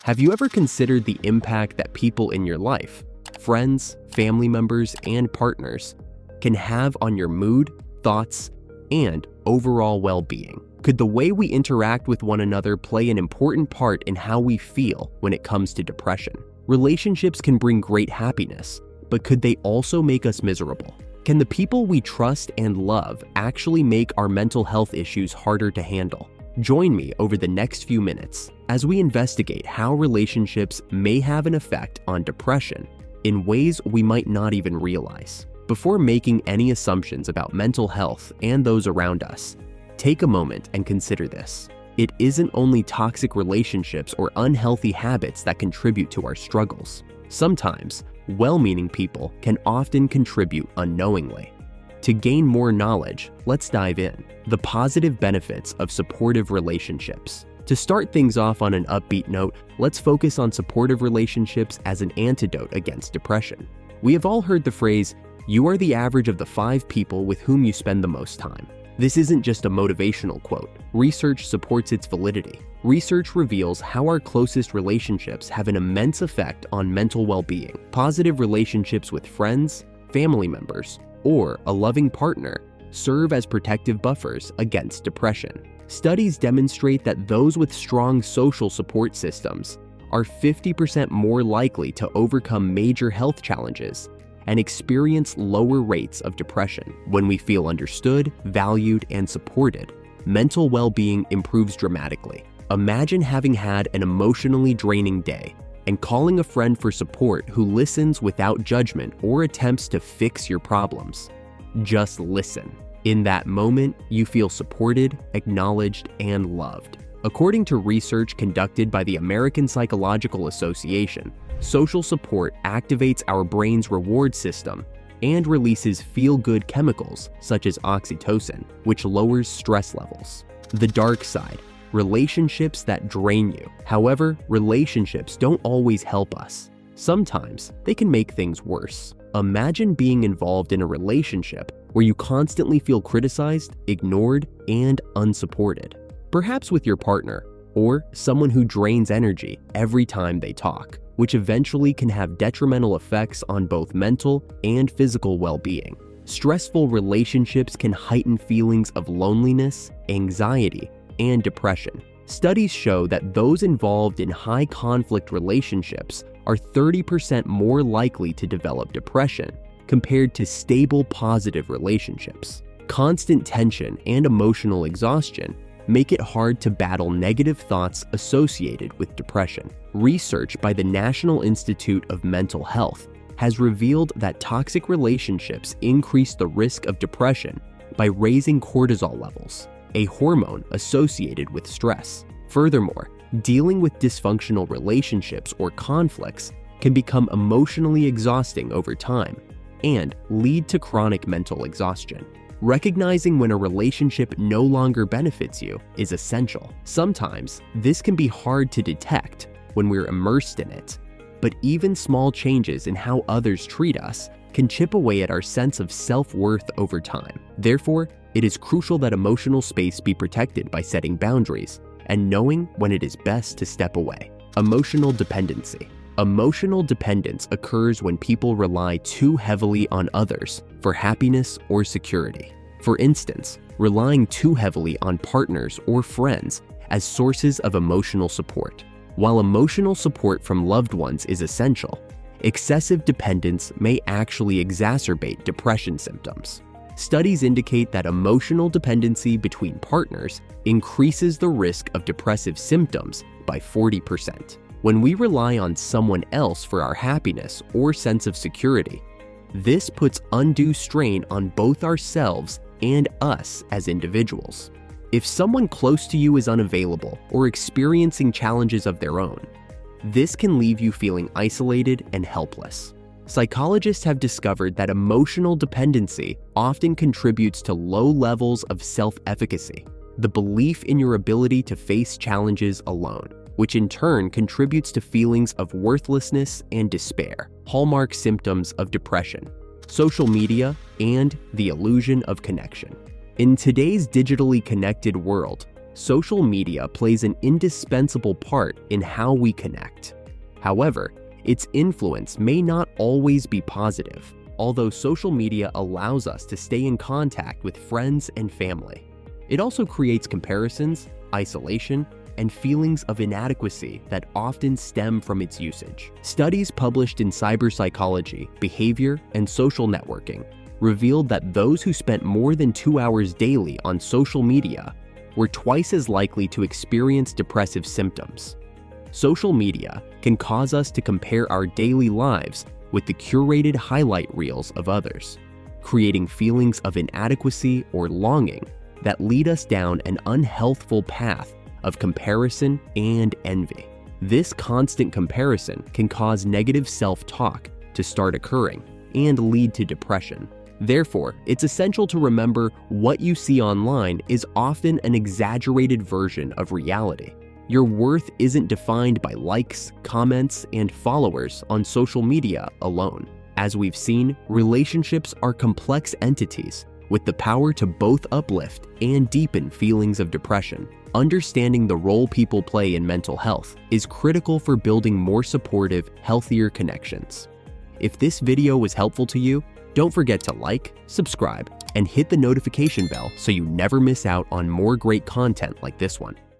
Have you ever considered the impact that people in your life, friends, family members, and partners, can have on your mood, thoughts, and overall well-being? Could the way we interact with one another play an important part in how we feel when it comes to depression? Relationships can bring great happiness, but could they also make us miserable? Can the people we trust and love actually make our mental health issues harder to handle? Join me over the next few minutes as we investigate how relationships may have an effect on depression in ways we might not even realize. Before making any assumptions about mental health and those around us, take a moment and consider this. It isn't only toxic relationships or unhealthy habits that contribute to our struggles. Sometimes, well-meaning people can often contribute unknowingly. To gain more knowledge, let's dive in. The positive benefits of supportive relationships. To start things off on an upbeat note, let's focus on supportive relationships as an antidote against depression. We have all heard the phrase, "You are the average of the 5 people with whom you spend the most time." This isn't just a motivational quote. Research supports its validity. Research reveals how our closest relationships have an immense effect on mental well-being. Positive relationships with friends, family members, or a loving partner serve as protective buffers against depression. Studies demonstrate that those with strong social support systems are 50% more likely to overcome major health challenges and experience lower rates of depression. When we feel understood, valued, and supported, mental well-being improves dramatically. Imagine having had an emotionally draining day and calling a friend for support who listens without judgment or attempts to fix your problems. Just listen. In that moment, you feel supported, acknowledged, and loved. According to research conducted by the American Psychological Association, social support activates our brain's reward system and releases feel-good chemicals such as oxytocin, which lowers stress levels. The dark side. Relationships that drain you. However, relationships don't always help us. Sometimes they can make things worse. Imagine being involved in a relationship where you constantly feel criticized, ignored, and unsupported. Perhaps with your partner, or someone who drains energy every time they talk, which eventually can have detrimental effects on both mental and physical well-being. Stressful relationships can heighten feelings of loneliness, anxiety, and depression. Studies show that those involved in high-conflict relationships are 30% more likely to develop depression compared to stable, positive relationships. Constant tension and emotional exhaustion make it hard to battle negative thoughts associated with depression. Research by the National Institute of Mental Health has revealed that toxic relationships increase the risk of depression by raising cortisol levels, a hormone associated with stress. Furthermore, dealing with dysfunctional relationships or conflicts can become emotionally exhausting over time and lead to chronic mental exhaustion. Recognizing when a relationship no longer benefits you is essential. Sometimes, this can be hard to detect when we're immersed in it, but even small changes in how others treat us can chip away at our sense of self-worth over time. Therefore, it is crucial that emotional space be protected by setting boundaries and knowing when it is best to step away. Emotional dependency. Emotional dependence occurs when people rely too heavily on others for happiness or security. For instance, relying too heavily on partners or friends as sources of emotional support. While emotional support from loved ones is essential, excessive dependence may actually exacerbate depression symptoms. Studies indicate that emotional dependency between partners increases the risk of depressive symptoms by 40%. When we rely on someone else for our happiness or sense of security, this puts undue strain on both ourselves and us as individuals. If someone close to you is unavailable or experiencing challenges of their own, this can leave you feeling isolated and helpless. Psychologists have discovered that emotional dependency often contributes to low levels of self-efficacy, the belief in your ability to face challenges alone, which in turn contributes to feelings of worthlessness and despair, hallmark symptoms of depression, social media, and the illusion of connection. In today's digitally connected world, Social media plays an indispensable part in how we connect. However, its influence may not always be positive, although social media allows us to stay in contact with friends and family. It also creates comparisons, isolation, and feelings of inadequacy that often stem from its usage. Studies published in cyberpsychology, behavior, and social networking revealed that those who spent more than 2 hours daily on social media were twice as likely to experience depressive symptoms. Social media can cause us to compare our daily lives with the curated highlight reels of others, creating feelings of inadequacy or longing that lead us down an unhealthful path of comparison and envy. This constant comparison can cause negative self-talk to start occurring and lead to depression. Therefore, it's essential to remember what you see online is often an exaggerated version of reality. Your worth isn't defined by likes, comments, and followers on social media alone. As we've seen, relationships are complex entities with the power to both uplift and deepen feelings of depression. Understanding the role people play in mental health is critical for building more supportive, healthier connections. If this video was helpful to you, don't forget to like, subscribe, and hit the notification bell so you never miss out on more great content like this one.